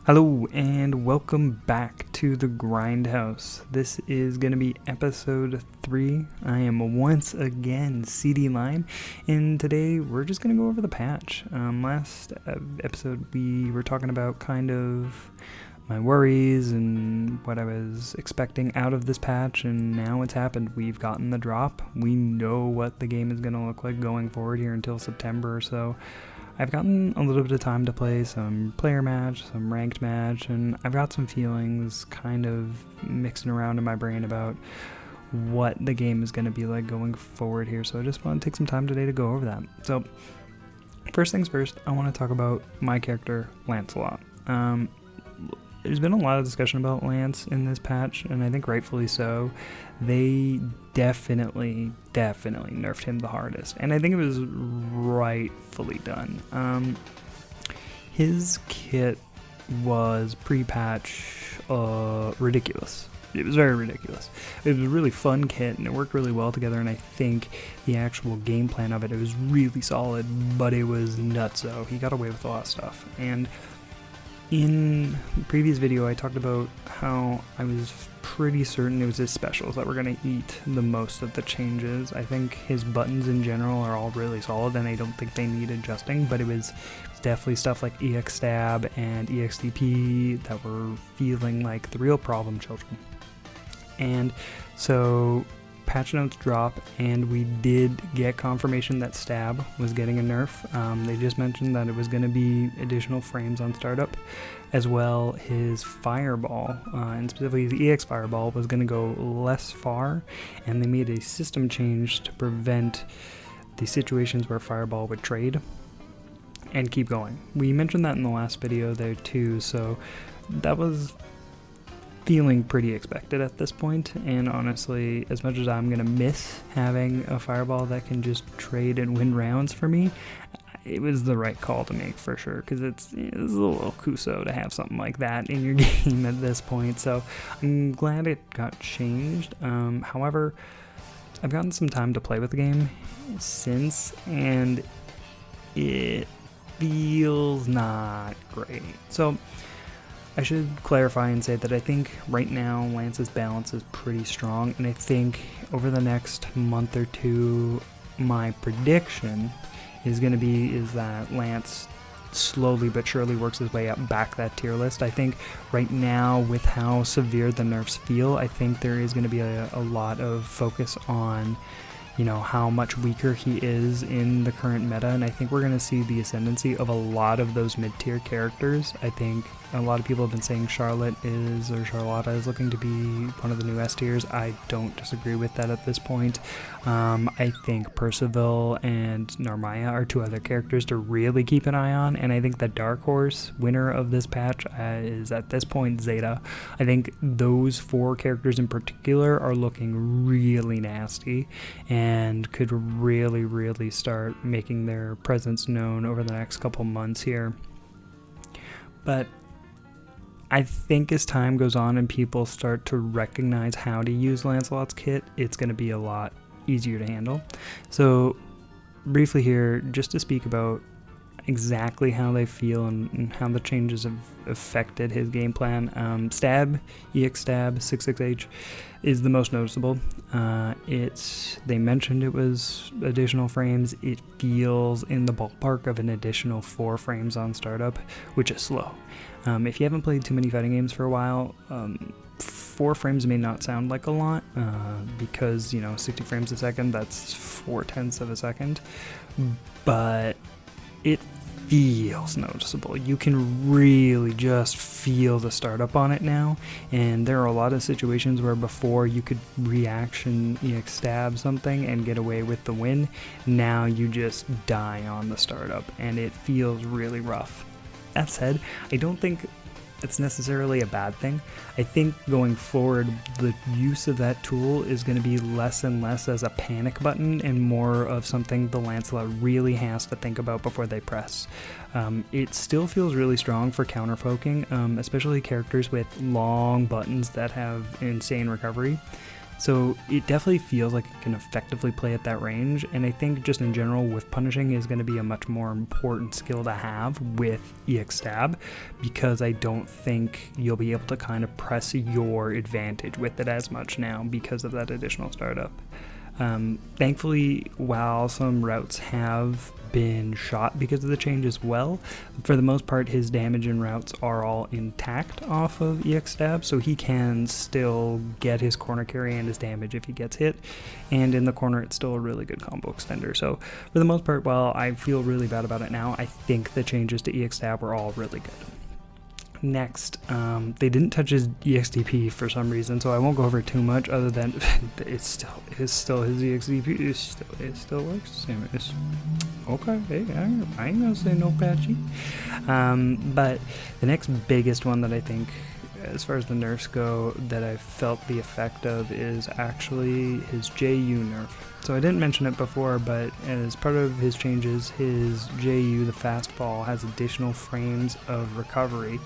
Hello and welcome back to the Grindhouse. This is going to be episode 3. I am once again CD Line, and today we're just going to go over the patch. Last episode we were talking about kind of my worries and what I was expecting out of this patch, and now it's happened. We've gotten the drop. We know what the game is going to look like going forward here until September or so. I've gotten a little bit of time to play some player match, some ranked match, and I've got some feelings kind of mixing around in my brain about what the game is going to be like going forward here, so I just want to take some time today to go over that. So, first things first, I want to talk about my character, Lancelot. There's been a lot of discussion about Lance in this patch, and I think rightfully so. They definitely nerfed him the hardest, and I think it was rightfully done. His kit was pre-patch ridiculous. It was very ridiculous. It was a really fun kit, and it worked really well together, and I think the actual game plan of it was really solid, but it was nutso. He got away with a lot of stuff, and in the previous video, I talked about how I was pretty certain it was his specials that were going to eat the most of the changes. I think his buttons in general are all really solid, and I don't think they need adjusting, but it was definitely stuff like EX Stab and EXDP that were feeling like the real problem children. And so patch notes drop, and we did get confirmation that Stab was getting a nerf. They just mentioned that it was going to be additional frames on startup, as well his Fireball, and specifically the EX Fireball, was going to go less far, and they made a system change to prevent the situations where Fireball would trade and keep going. We mentioned that in the last video there too, so that was feeling pretty expected at this point, and honestly, as much as I'm gonna miss having a Fireball that can just trade and win rounds for me, it was the right call to make for sure, because it's a little kuso to have something like that in your game at this point, so I'm glad it got changed. However, I've gotten some time to play with the game since, and it feels not great. So I should clarify and say that I think right now Lance's balance is pretty strong, and I think over the next month or two, my prediction is that Lance slowly but surely works his way up back that tier list. I think right now, with how severe the nerfs feel, I think there is going to be a lot of focus on, you know, how much weaker he is in the current meta, and I think we're going to see the ascendancy of a lot of those mid-tier characters. I think a lot of people have been saying Charlotta is looking to be one of the new S tiers. I don't disagree with that at this point. I think Percival and Narmaya are two other characters to really keep an eye on, and I think the dark horse winner of this patch is at this point Zeta. I think those 4 characters in particular are looking really nasty and could really start making their presence known over the next couple months here. But I think as time goes on and people start to recognize how to use Lancelot's kit, it's going to be a lot easier to handle. So briefly here, just to speak about exactly how they feel and how the changes have affected his game plan. Stab, EX Stab 66H is the most noticeable. They mentioned it was additional frames. It feels in the ballpark of an additional 4 frames on startup, which is slow. If you haven't played too many fighting games for a while, 4 frames may not sound like a lot, because, you know, 60 frames a second, that's 4/10 of a second, but it feels noticeable. You can really just feel the startup on it now, and there are a lot of situations where before you could reaction EX Stab something and get away with the win. Now you just die on the startup, and it feels really rough. That said, I don't think it's necessarily a bad thing. I think going forward, the use of that tool is going to be less and less as a panic button and more of something the Lancelot really has to think about before they press. It still feels really strong for counterpoking, especially characters with long buttons that have insane recovery. So it definitely feels like it can effectively play at that range, and I think just in general whiff punishing is going to be a much more important skill to have with EX stab, because I don't think you'll be able to kind of press your advantage with it as much now because of that additional startup. Thankfully, while some routes have been shot because of the change as well, for the most part his damage and routes are all intact off of EX stab, so he can still get his corner carry and his damage if he gets hit, and in the corner it's still a really good combo extender. So for the most part, while I feel really bad about it now, I think the changes to EX stab were all really good. Next, they didn't touch his EXDP for some reason, so I won't go over it too much other than it still his EXDP. It still works. It's okay. Hey, I ain't gonna say no patchy. But the next biggest one that I think, as far as the nerfs go, that I felt the effect of is actually his JU nerf. So I didn't mention it before, but as part of his changes, his JU, the fastball, has additional frames of recovery.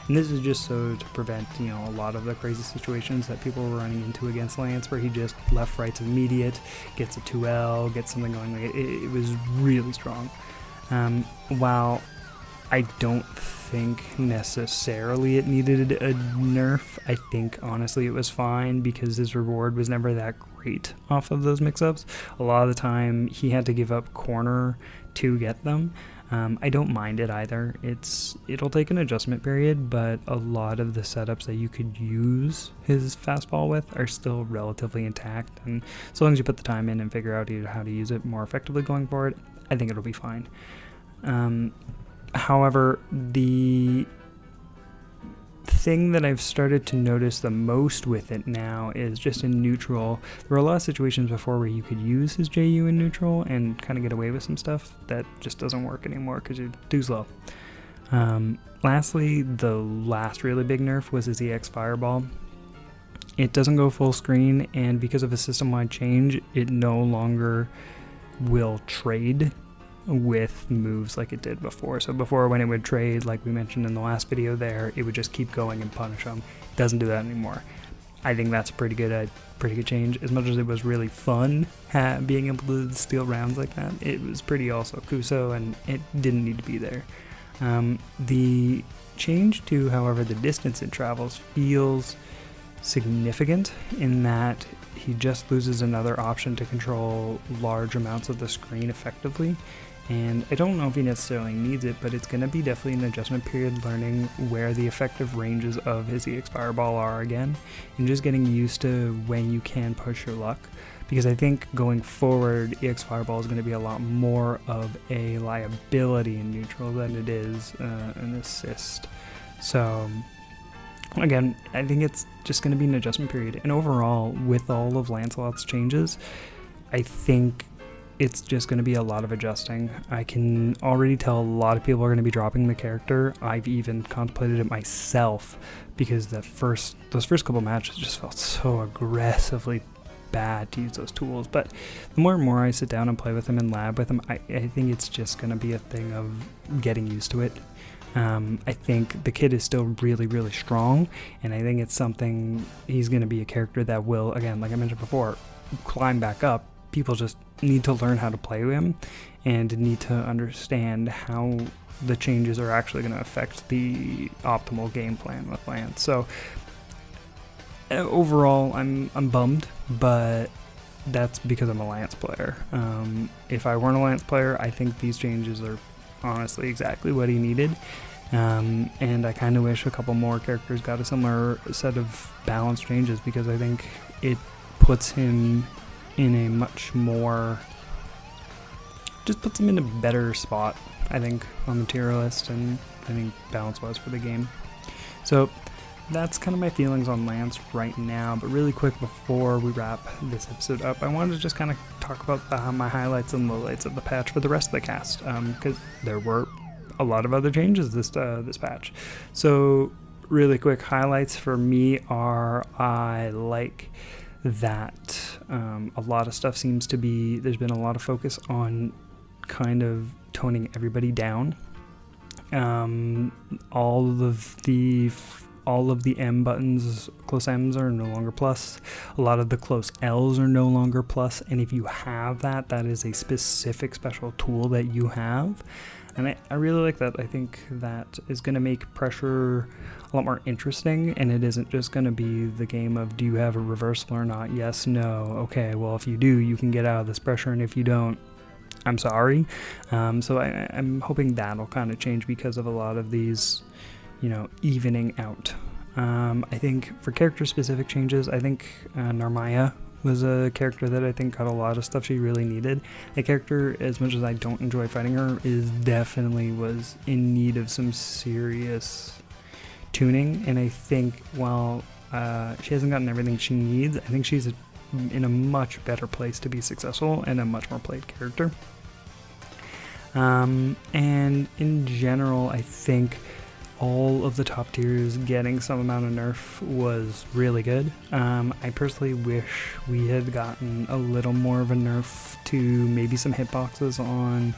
And this is just so to prevent, you know, a lot of the crazy situations that people were running into against Lance, where he just left, right's immediate, gets a 2L, gets something going. Like it was really strong. While I don't think necessarily it needed a nerf, I think honestly it was fine because his reward was never that great off of those mix-ups. A lot of the time he had to give up corner to get them. I don't mind it either. It'll take an adjustment period, but a lot of the setups that you could use his fastball with are still relatively intact, and so long as you put the time in and figure out how to use it more effectively going forward, I think it'll be fine. However, the thing that I've started to notice the most with it now is just in neutral. There were a lot of situations before where you could use his JU in neutral and kind of get away with some stuff that just doesn't work anymore because you're too slow. Lastly, the last really big nerf was his EX Fireball. It doesn't go full screen, and because of a system-wide change, it no longer will trade with moves like it did before. So before, when it would trade, like we mentioned in the last video there, it would just keep going and punish them. It doesn't do that anymore. I think that's a pretty good change. As much as it was really fun being able to steal rounds like that, it was pretty also Kuso, and it didn't need to be there. The change to, however, the distance it travels feels significant in that he just loses another option to control large amounts of the screen effectively. And I don't know if he necessarily needs it, but it's going to be definitely an adjustment period learning where the effective ranges of his EX Fireball are again, and just getting used to when you can push your luck. Because I think going forward, EX Fireball is going to be a lot more of a liability in neutral than it is an assist. So again, I think it's just going to be an adjustment period. And overall, with all of Lancelot's changes, I think it's just going to be a lot of adjusting. I can already tell a lot of people are going to be dropping the character. I've even contemplated it myself because those first couple matches just felt so aggressively bad to use those tools. But the more and more I sit down and play with them and lab with them, I think it's just going to be a thing of getting used to it. I think the kid is still really, really strong, and I think it's something, he's going to be a character that will, again, like I mentioned before, climb back up. People just need to learn how to play with him and need to understand how the changes are actually going to affect the optimal game plan with Lance. So overall, I'm bummed, but that's because I'm a Lance player. If I weren't a Lance player, I think these changes are honestly exactly what he needed. And I kind of wish a couple more characters got a similar set of balanced changes, because I think it puts him in a much more, just puts him in a better spot, I think, on the tier list, and I think balance-wise for the game. So that's kind of my feelings on Lance right now. But really quick before we wrap this episode up, I wanted to just kind of talk about my highlights and lowlights of the patch for the rest of the cast, because there were a lot of other changes this patch. So really quick highlights for me are, I like that a lot of stuff seems to be, there's been a lot of focus on kind of toning everybody down. All of the all of the M buttons, close M's are no longer plus. A lot of the close L's are no longer plus. And if you have that, that is a specific special tool that you have. And I really like that. I think that is going to make pressure a lot more interesting, and it isn't just going to be the game of, do you have a reversal or not? Yes, no. Okay, well, if you do, you can get out of this pressure, and if you don't, I'm sorry. So I'm hoping that'll kind of change because of a lot of these, evening out. I think for character-specific changes, I think Narmaya was a character that I think got a lot of stuff she really needed. The character, as much as I don't enjoy fighting her, definitely was in need of some serious tuning, and I think while she hasn't gotten everything she needs, I think she's in a much better place to be successful and a much more played character. And in general, I think all of the top tiers getting some amount of nerf was really good. I personally wish we had gotten a little more of a nerf to maybe some hitboxes on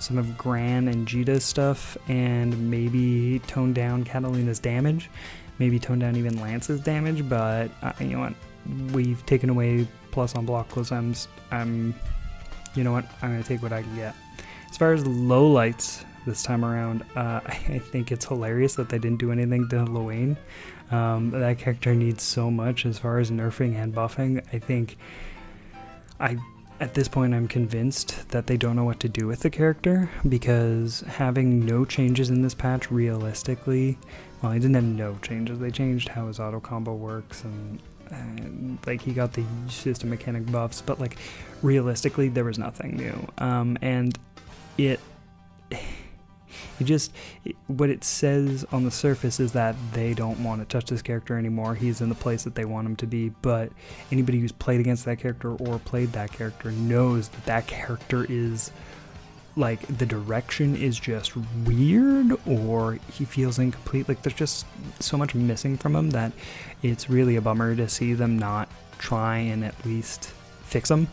some of Gran and Jita's stuff, and maybe tone down Catalina's damage, maybe tone down even Lance's damage, but you know what, we've taken away plus on block close M's. You know what, I'm going to take what I can get. As far as lowlights this time around, I think it's hilarious that they didn't do anything to Luane. That character needs so much as far as nerfing and buffing. I think at this point I'm convinced that they don't know what to do with the character, because having no changes in this patch realistically, well, he didn't have no changes. They changed how his auto combo works, and like he got the system mechanic buffs, but like realistically there was nothing new. And what it says on the surface is that they don't want to touch this character anymore. He's in the place that they want him to be, but anybody who's played against that character or played that character knows that that character is like, the direction is just weird, or he feels incomplete. Like, there's just so much missing from him that it's really a bummer to see them not try and at least fix him.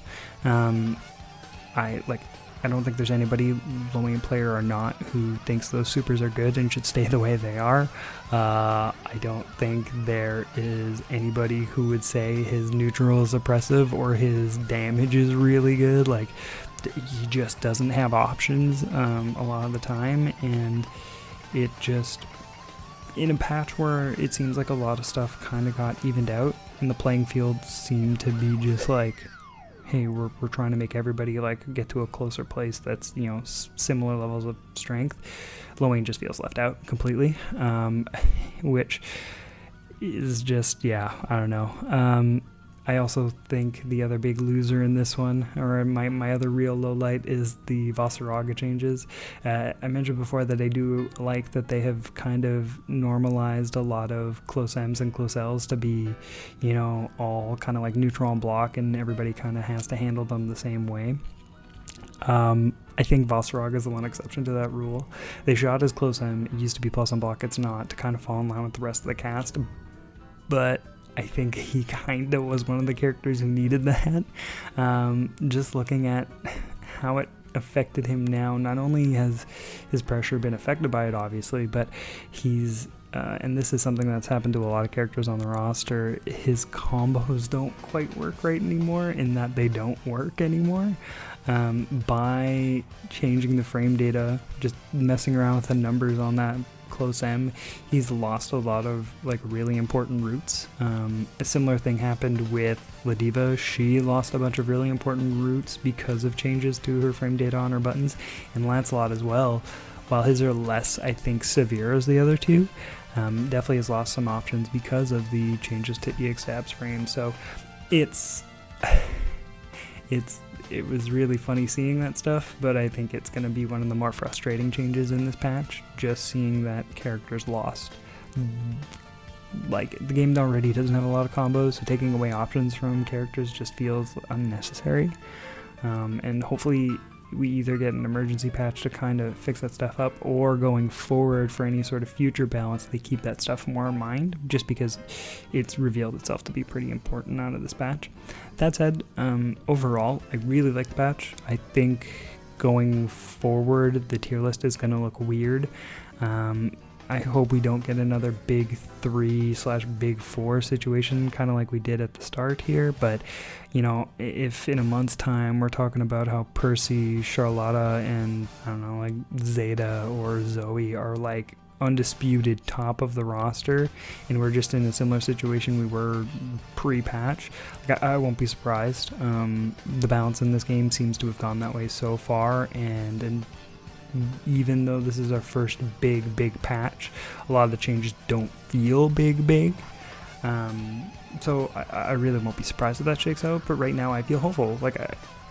I don't think there's anybody, Luane player or not, who thinks those supers are good and should stay the way they are. I don't think there is anybody who would say his neutral is oppressive or his damage is really good. Like, he just doesn't have options a lot of the time, and it just, in a patch where it seems like a lot of stuff kind of got evened out, and the playing field seemed to be just like, hey, we're trying to make everybody like get to a closer place that's, similar levels of strength. Luane just feels left out completely, which is just, I don't know. I also think the other big loser in this one, or my other real low light, is the Vasaraga changes. I mentioned before that I do like that they have kind of normalized a lot of close M's and close L's to be, all kind of like neutral and block, and everybody kind of has to handle them the same way. I think Vasaraga is the one exception to that rule. They shot as close M. It used to be plus on block. It's not, to kind of fall in line with the rest of the cast. But I think he kind of was one of the characters who needed that. Just looking at how it affected him now, not only has his pressure been affected by it, obviously, but he's, and this is something that's happened to a lot of characters on the roster, his combos don't quite work right anymore, in that they don't work anymore. By changing the frame data, just messing around with the numbers on that close M, he's lost a lot of like really important routes. A similar thing happened with Ladiva. She lost a bunch of really important routes because of changes to her frame data on her buttons, and Lancelot as well. While his are less, I think, severe as the other two, definitely has lost some options because of the changes to EXAB's frame. So it was really funny seeing that stuff, but I think it's going to be one of the more frustrating changes in this patch, just seeing that characters lost. Like, the game already doesn't have a lot of combos, so taking away options from characters just feels unnecessary. And hopefully we either get an emergency patch to kind of fix that stuff up, or going forward for any sort of future balance, they keep that stuff more in mind, just because it's revealed itself to be pretty important out of this patch. That said, overall, I really like the patch. I think going forward, the tier list is going to look weird. I hope we don't get another big 3/big 4 situation, kind of like we did at the start here. But, you know, if in a month's time we're talking about how Percy, Charlotta, and I don't know, like Zeta or Zoe are like undisputed top of the roster, and we're just in a similar situation we were pre-patch, like, I won't be surprised. The balance in this game seems to have gone that way so far, and even though this is our first big patch, a lot of the changes don't feel big. So I really won't be surprised if that shakes out, but right now I feel hopeful. Like,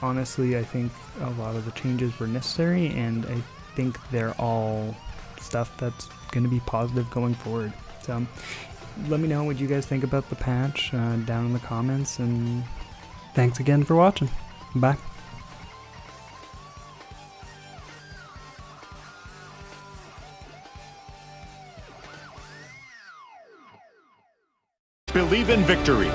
honestly, I think a lot of the changes were necessary, and I think they're all stuff that's going to be positive going forward. So let me know what you guys think about the patch down in the comments, and thanks again for watching. Bye. Believe in victory.